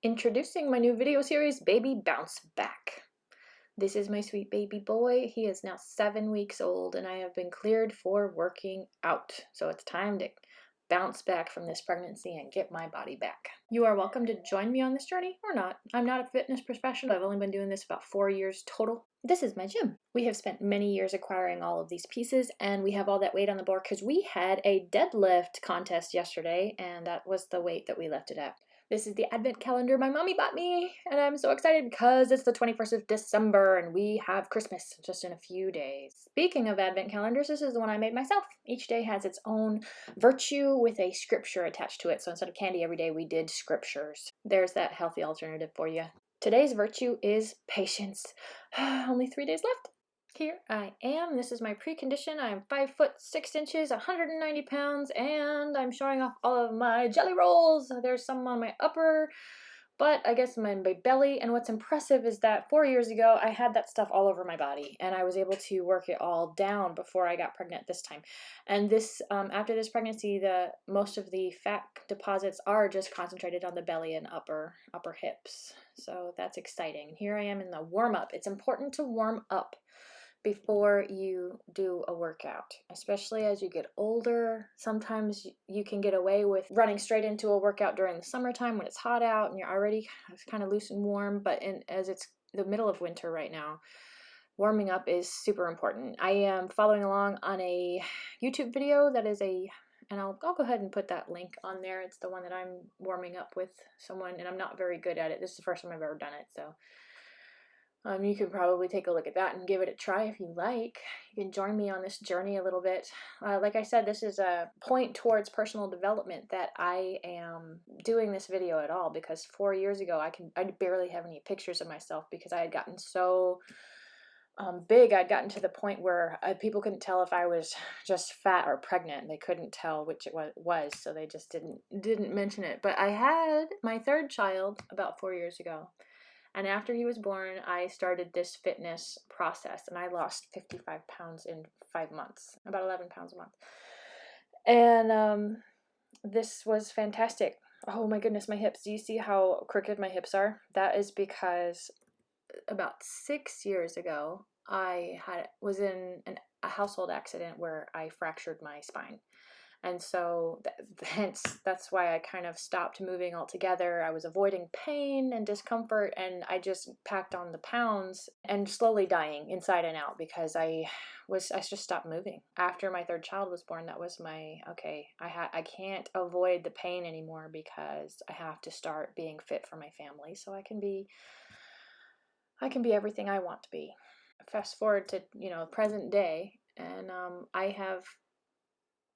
Introducing my new video series, Baby Bounce Back. This is my sweet baby boy. He is now 7 weeks old and I have been cleared for working out. So it's time to bounce back from this pregnancy and get my body back. You are welcome to join me on this journey or not. I'm not a fitness professional. I've only been doing this about 4 years total. This is my gym. We have spent many years acquiring all of these pieces and we have all that weight on the board because we had a deadlift contest yesterday and that was the weight that we left it at. This is the advent calendar my mommy bought me, and I'm so excited because it's the 21st of December and we have Christmas just in a few days. Speaking of advent calendars, this is the one I made myself. Each day has its own virtue with a scripture attached to it, so instead of candy every day, we did scriptures. There's that healthy alternative for you. Today's virtue is patience. Only 3 days left. Here I am. This is my precondition. I'm 5 foot 6 inches, 190 pounds, and I'm showing off all of my jelly rolls. There's some on my upper, but I guess my belly. And what's impressive is that 4 years ago, I had that stuff all over my body, and I was able to work it all down before I got pregnant this time. And this, after this pregnancy, most of the fat deposits are just concentrated on the belly and upper hips. So that's exciting. Here I am in the warm up. It's important to warm up before you do a workout, especially as you get older. Sometimes you can get away with running straight into a workout during the summertime when it's hot out and you're already kind of loose and warm, but as it's the middle of winter right now, warming up is super important. I am following along on a YouTube video that is and I'll go ahead and put that link on there. It's the one that I'm warming up with someone, and I'm not very good at it. This is the first time I've ever done it, so you can probably take a look at that and give it a try if you like. You can join me on this journey a little bit. Like I said, this is a point towards personal development that I am doing this video at all, because 4 years ago I barely have any pictures of myself because I had gotten so big. I'd gotten to the point where people couldn't tell if I was just fat or pregnant. They couldn't tell which it was, so they just didn't mention it. But I had my third child about 4 years ago. And after he was born, I started this fitness process, and I lost 55 pounds in 5 months, about 11 pounds a month. And this was fantastic. Oh my goodness, my hips. Do you see how crooked my hips are? That is because about 6 years ago, I was in a household accident where I fractured my spine. And so hence that's why I kind of stopped moving altogether. I was avoiding pain and discomfort, and I just packed on the pounds and slowly dying inside and out because I just stopped moving. After my third child was born, that was I can't avoid the pain anymore because I have to start being fit for my family so I can be everything I want to be. Fast forward to, present day, and I have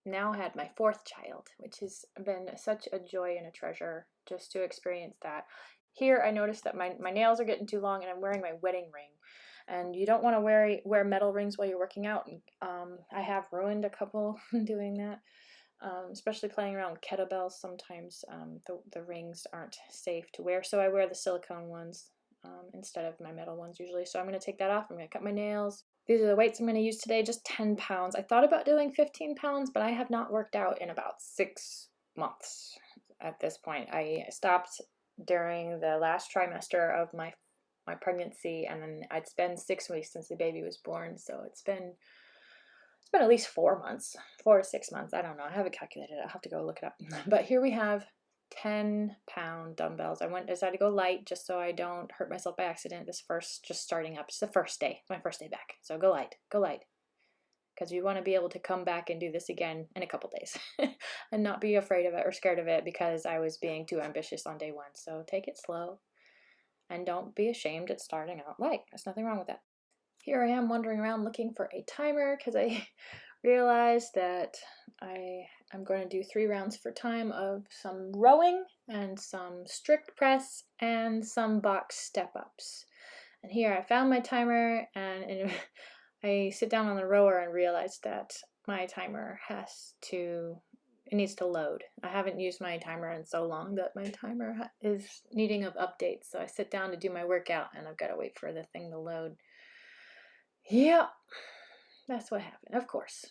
now had my 4th child, which has been such a joy and a treasure just to experience that. Here I noticed that my nails are getting too long and I'm wearing my wedding ring. And you don't want to wear metal rings while you're working out. I have ruined a couple doing that, especially playing around with kettlebells. Sometimes the rings aren't safe to wear, so I wear the silicone ones instead of my metal ones usually. So I'm going to take that off. I'm going to cut my nails. These are the weights I'm going to use today, just 10 pounds. I thought about doing 15 pounds, but I have not worked out in about 6 months at this point. I stopped during the last trimester of my pregnancy, and then I'd spent 6 weeks since the baby was born, so it's been at least 4 months, 4 to 6 months. I don't know. I haven't calculated it. I'll have to go look it up. But here we have 10-pound dumbbells. I decided to go light just so I don't hurt myself by accident. Just starting up. It's the first day, my first day back. So go light, because you want to be able to come back and do this again in a couple days and not be afraid of it or scared of it because I was being too ambitious on day 1. So take it slow and don't be ashamed at starting out light. There's nothing wrong with that. Here I am wandering around looking for a timer because I realized that I'm going to do 3 rounds for time of some rowing and some strict press and some box step-ups. And here I found my timer, and I sit down on the rower and realize that my timer needs to load. I haven't used my timer in so long that my timer is needing of updates. So I sit down to do my workout and I've got to wait for the thing to load. Yeah, that's what happened. Of course.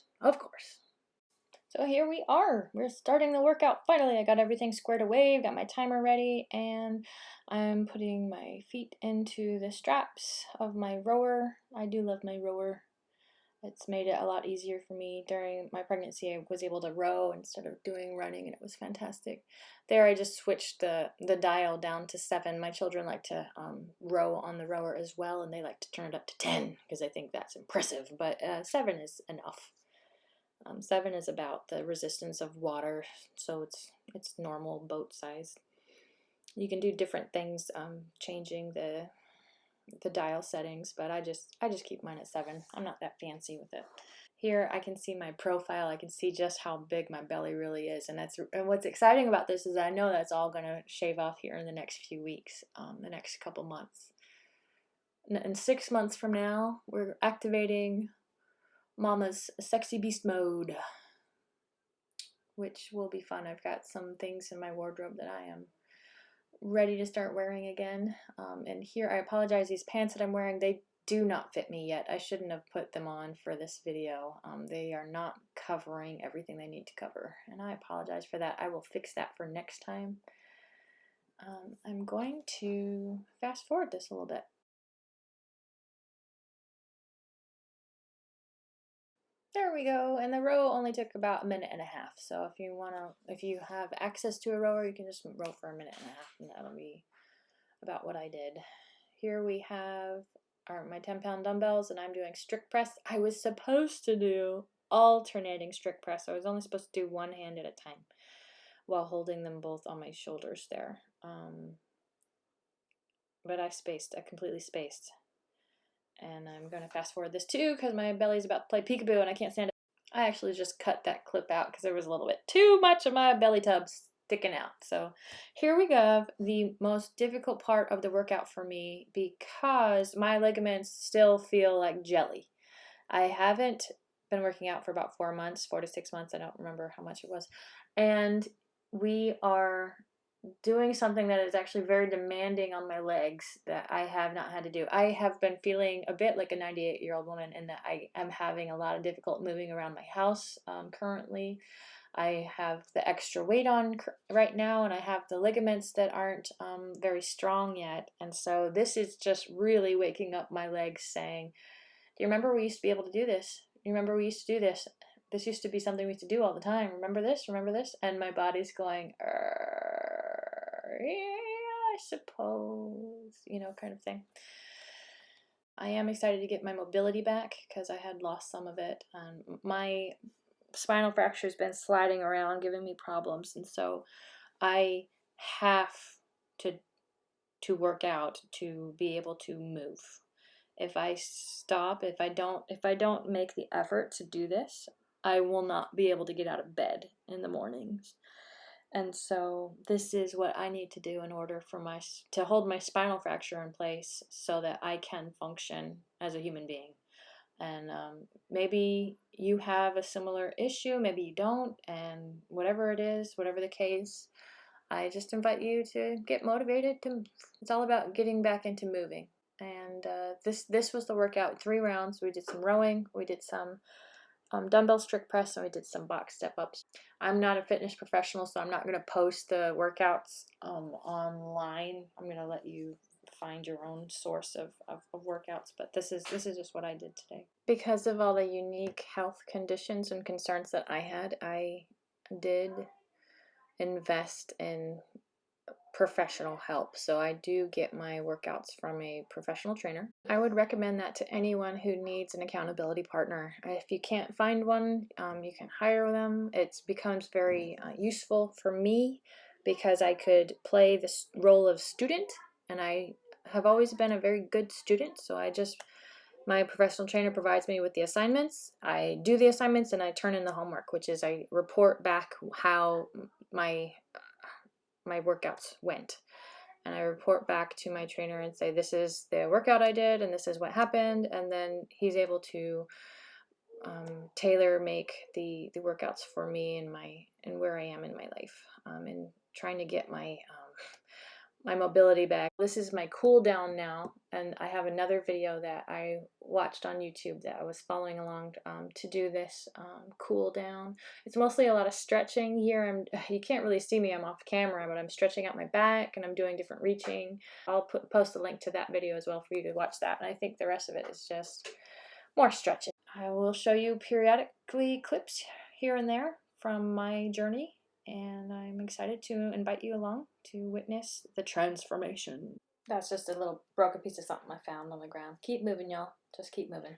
So here we are. We're starting the workout. Finally, I got everything squared away. I've got my timer ready, and I'm putting my feet into the straps of my rower. I do love my rower. It's made it a lot easier for me. During my pregnancy, I was able to row instead of doing running, and it was fantastic. There, I just switched the dial down to 7. My children like to row on the rower as well, and they like to turn it up to 10 because I think that's impressive, but 7 is enough. 7 is about the resistance of water, so it's normal boat size. You can do different things, changing the dial settings, but I just keep mine at 7. I'm not that fancy with it. Here I can see my profile. I can see just how big my belly really is, and what's exciting about this is I know that's all going to shave off here in the next few weeks, the next couple months. In 6 months from now, we're activating Mama's sexy beast mode, which will be fun. I've got some things in my wardrobe that I am ready to start wearing again. And here, I apologize, these pants that I'm wearing, they do not fit me yet. I shouldn't have put them on for this video. They are not covering everything they need to cover, and I apologize for that. I will fix that for next time. I'm going to fast forward this a little bit. There we go, and the row only took about 1.5 minutes, so if you have access to a rower, you can just row for 1.5 minutes, and that'll be about what I did. Here we have my 10-pound dumbbells, and I'm doing strict press. I was supposed to do alternating strict press, so I was only supposed to do one hand at a time while holding them both on my shoulders there, but I completely spaced. And I'm going to fast forward this too because my belly's about to play peekaboo and I can't stand it. I actually just cut that clip out because there was a little bit too much of my belly tub sticking out. So here we go, the most difficult part of the workout for me because my ligaments still feel like jelly. I haven't been working out for about 4 months, 4 to 6 months. I don't remember how much it was. And we are doing something that is actually very demanding on my legs that I have not had to do. I have been feeling a bit like a 98-year-old woman in that I am having a lot of difficulty moving around my house currently. I have the extra weight on right now, and I have the ligaments that aren't very strong yet. And so this is just really waking up my legs saying, do you remember we used to be able to do this? Do you remember we used to do this? This used to be something we used to do all the time. Remember this? Remember this? And my body's going, yeah, I suppose, kind of thing. I am excited to get my mobility back because I had lost some of it. My spinal fracture has been sliding around, giving me problems, and so I have to work out to be able to move. If I stop, if I don't make the effort to do this, I will not be able to get out of bed in the mornings. And so this is what I need to do in order for to hold my spinal fracture in place so that I can function as a human being. And maybe you have a similar issue, maybe you don't, and whatever it is, whatever the case, I just invite you to get motivated. It's all about getting back into moving. And this was the workout, 3 rounds. We did some rowing, we did some dumbbell strict press, and we did some box step ups. I'm not a fitness professional, so I'm not going to post the workouts online. I'm going to let you find your own source of workouts, but this is just what I did today. Because of all the unique health conditions and concerns that I had, I did invest in professional help. So I do get my workouts from a professional trainer. I would recommend that to anyone who needs an accountability partner. If you can't find one, you can hire them. It becomes very useful for me because I could play the role of student, and I have always been a very good student. So my professional trainer provides me with the assignments. I do the assignments and I turn in the homework, which is I report back how my workouts went. And I report back to my trainer and say, this is the workout I did and this is what happened. And then he's able to tailor make the workouts for me and where I am in my life, and trying to get my my mobility bag. This is my cool down now, and I have another video that I watched on YouTube that I was following along to do this cool down. It's mostly a lot of stretching here. You can't really see me, I'm off camera, but I'm stretching out my back and I'm doing different reaching. I'll post a link to that video as well for you to watch that, and I think the rest of it is just more stretching. I will show you periodically clips here and there from my journey, and I'm excited to invite you along to witness the transformation. That's just a little broken piece of something I found on the ground. Keep moving, y'all. Just keep moving.